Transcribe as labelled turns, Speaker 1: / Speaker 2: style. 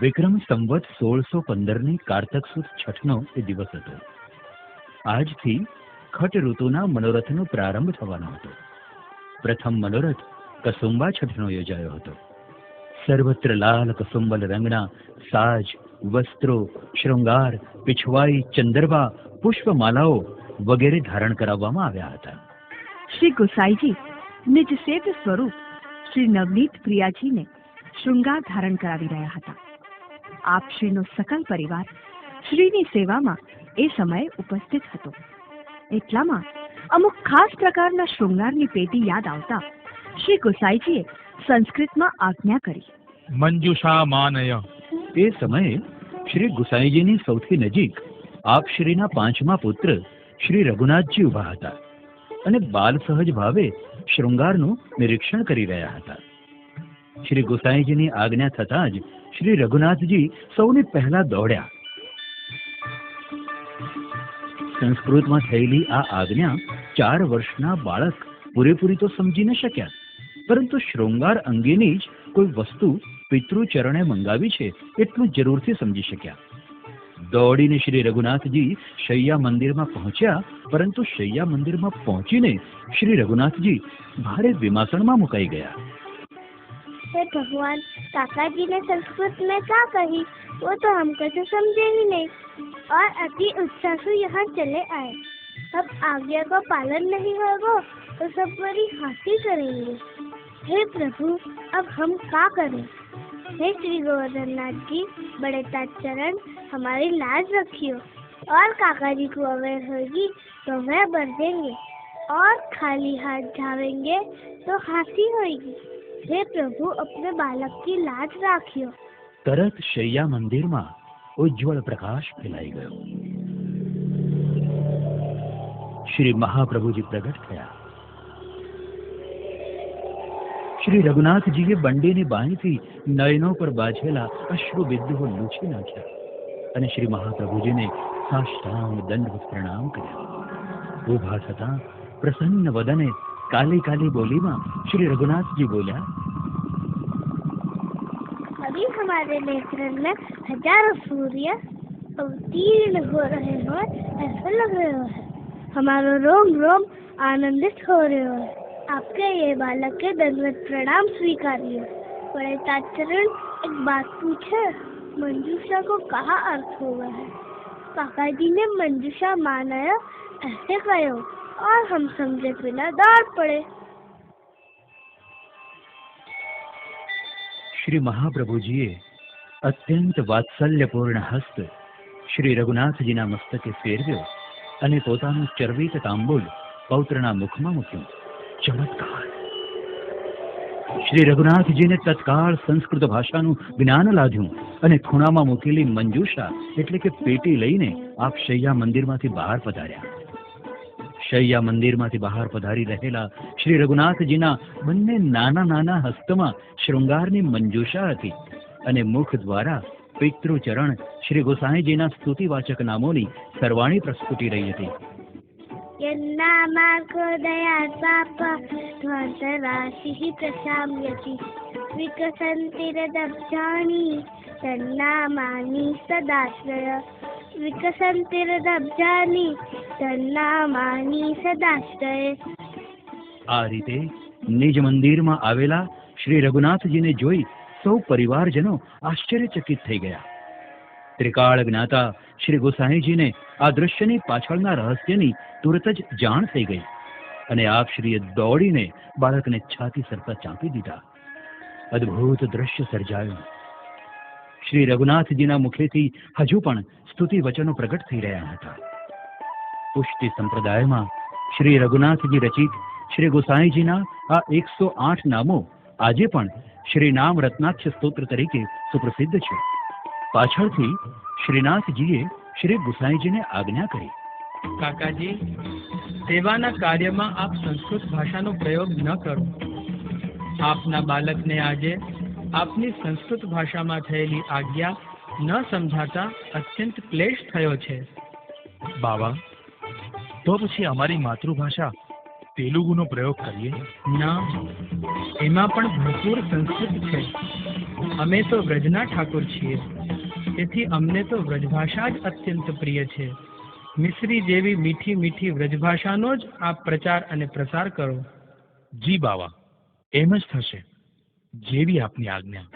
Speaker 1: વિક્રમ સંવત 1615 કારતક સુદ છઠનો એ દિવસ હતો. આજથી ખટ ઋતુના મનોરથનો પ્રારંભ થવાનો હતો. પ્રથમ મનોરથ કસુંબા છઠનો યોજાયો હતો. સર્વત્ર લાલ કસુંબલ રંગના સાજ, વસ્ત્રો, શૃંગાર, પીછવાઈ, ચંદરવા, પુષ્પમાલાઓ વગેરે ધારણ કરાવવામાં આવ્યા હતા.
Speaker 2: શ્રી ગોસાઈજી નિજ સેત સ્વરૂપ શ્રી નવનીત પ્રિયાજીને શૃંગાર ધારણ કરાવી રહ્યા હતા. આપ શ્રીનો સકલ પરિવાર શ્રીની સેવામાં એ સમયે ઉપસ્થિત હતો. એટલામાં અમુક ખાસ પ્રકારના શૃંગારની પેટી યાદ આવતા શ્રી ગોસાઈજીએ સંસ્કૃતમાં આજ્ઞા કરી,
Speaker 3: મંજુષા માનય.
Speaker 1: એ સમયે શ્રી ગુસાઈજીની સૌથી નજીક આપ શ્રીના પાંચમા પુત્ર શ્રી રઘુનાથજી ઉભા હતા અને બાલ સહજ ભાવે શૃંગારનું નિરીક્ષણ કરી રહ્યા હતા. શ્રી ગુસાઈજીની આજ્ઞા થતાં જ શ્રી રઘુનાથજી સૌની પહેલા દોડ્યા. સંસ્કૃતમાં થયેલી આ આજ્ઞા 4 વર્ષના બાળક પૂરેપૂરી તો સમજી ન શક્યા, પરંતુ શૃંગાર અંગેની જ કોઈ વસ્તુ પિતૃચરણે મંગાવી છે એટલું જરૂરથી સમજી શક્યા. દોડીને શ્રી રઘુનાથજી શૈયા મંદિરમાં પહોંચ્યા, પરંતુ શૈયા મંદિરમાં પહોંચીને શ્રી રઘુનાથજી ભારે विमासण में मुकाई गया.
Speaker 4: हे भगवान, काका जी ने संस्कृत में क्या कही वो तो हमको तो समझे ही नहीं और अति उत्साह से यहाँ चले आए. अब आज्ञा का पालन नहीं होगा तो सब बड़ी हंसी करेंगे. हे प्रभु, अब हम क्या करें? हे श्री गोवर्धन नाथ जी, बड़े ताचरण हमारी लाज रखियो और काका जी को अवेयर होगी तो वह बढ़ देंगे और खाली हाथ जावेंगे तो हंसी होगी. हे प्रभु, अपने बालक की लाज राखियो.
Speaker 1: तरत शैया मंदिर में उज्ज्वल प्रकाश फैलाई गयो. श्री महाप्रभुजी प्रगट थया. श्री रघुनाथजीए बंडीनी बाहीथी नयनों पर बाझेला अश्रु बिंदुओ लूछी नाख्या અને શ્રી મહાપ્રભુજીને સાષ્ટાંગ દંડવત પ્રણામ કર્યા. ઉભા થતા પ્રસન્ન વદને કાલી કાલી બોલીમાં श्री रघुनाथ जी बोल्या,
Speaker 4: अभी हमारे नेत्र में हजारों सूर्य अवतीर्ण हो रहे हो ऐसा लग रहा है. हमारा रोम रोम आनंदित हो रहा है. आपके ये बालक के दंडवत प्रणाम स्वीकारिए. बड़े ताचरण, एक बात पूछे, मंजूषा को कहा अर्थ होगा है? काका जी ने मंजूषा मानाया ऐसे कहो और हम समझे बिना दौड़ पड़े.
Speaker 1: श्री महाप्रभुजीए अत्यंत वात्सल्यपूर्ण हस्त श्री रघुनाथजीना मस्तके फेरव्यो અને પોતાનું ચરબીત તાંબુલ પૌત્રના મુખમાં મૂક્યું. ચમત્કાર! શ્રી રઘુનાથજીને તત્કાળ સંસ્કૃત ભાષાનું જ્ઞાન લાદ્યું અને ખૂણામાં મૂકેલી મંજૂષા એટલે કે પેટી લઈને આપ શૈયા મંદિરમાંથી બહાર પધાર્યા. શૈયા મંદિરમાંથી બહાર પધારી રહેલા શ્રી રઘુનાથજીના બંને નાના નાના હસ્તમાં શૃંગારની મંજૂષા હતી અને મુખ દ્વારા પિતૃચરણ શ્રી ગોસાઈજીના સ્તુતિવાચક નામોની સરવાણી પ્રસ્ફુટી રહી હતી.
Speaker 4: ध्वंसराशिः प्रशाम्यति विकसन्तिरदब्जानि तन्नामानि सदाश्रय. विकसन्तिरदब्जानि तन्नामानि सदाश्रय.
Speaker 1: આ રીતે નિજ મંદિરમાં આવેલા શ્રી રઘુનાથજીને જોઈ સૌ પરિવારજનો આશ્ચર્યચકિત થઈ ગયા. ત્રિકાળ જ્ઞાતા શ્રી ગોસાઈજીને આ દ્રશ્યની પાછળના રહસ્યની તુરત જ જાણ થઈ ગઈ અને આપ શ્રીએ દોડીને બાળકને છાતી સરતા ચાંપી દીધા. અદ્ભુત દ્રશ્ય સર્જાયું. શ્રી રઘુનાથજીના મુખેથી હજુ પણ સ્તુતિ વચનો પ્રગટ થઈ રહ્યા હતા. પુષ્ટિ સંપ્રદાયમાં શ્રી રઘુનાથજી રચિત શ્રી ગોસાઈજીના આ 108 નામો આજે પણ શ્રી નામ રત્નાક્ષ સ્તોત્ર તરીકે સુપ્રસિદ્ધ છે. પાછળથી શ્રીનાથજીએ શ્રી ગોસાઈજીને આજ્ઞા કરી,
Speaker 3: કાકાજી, સેવાના કાર્યમાં આપ સંસ્કૃત ભાષાનો પ્રયોગ ન કરો. આપના બાલકને આજે આપની સંસ્કૃત ભાષામાં થયેલી આજ્ઞા ન સમજાતા અત્યંત ક્લેશ થયો છે.
Speaker 5: બાબા, તો પછી અમારી માતૃભાષા તેલુગુનો પ્રયોગ કરીએ.
Speaker 3: ના, એમાં પણ ભરપૂર સંસ્કૃત છે. અમે તો વ્રજના ઠાકોર છીએ, તેથી અમને તો વ્રજભાષા જ અત્યંત પ્રિય છે. મિશ્રી જેવી મીઠી મીઠી વ્રજભાષાનો જ આપ પ્રચાર અને પ્રસાર કરો.
Speaker 5: જી બાવા, એમ જ થશે, જેવી આપની આજ્ઞા.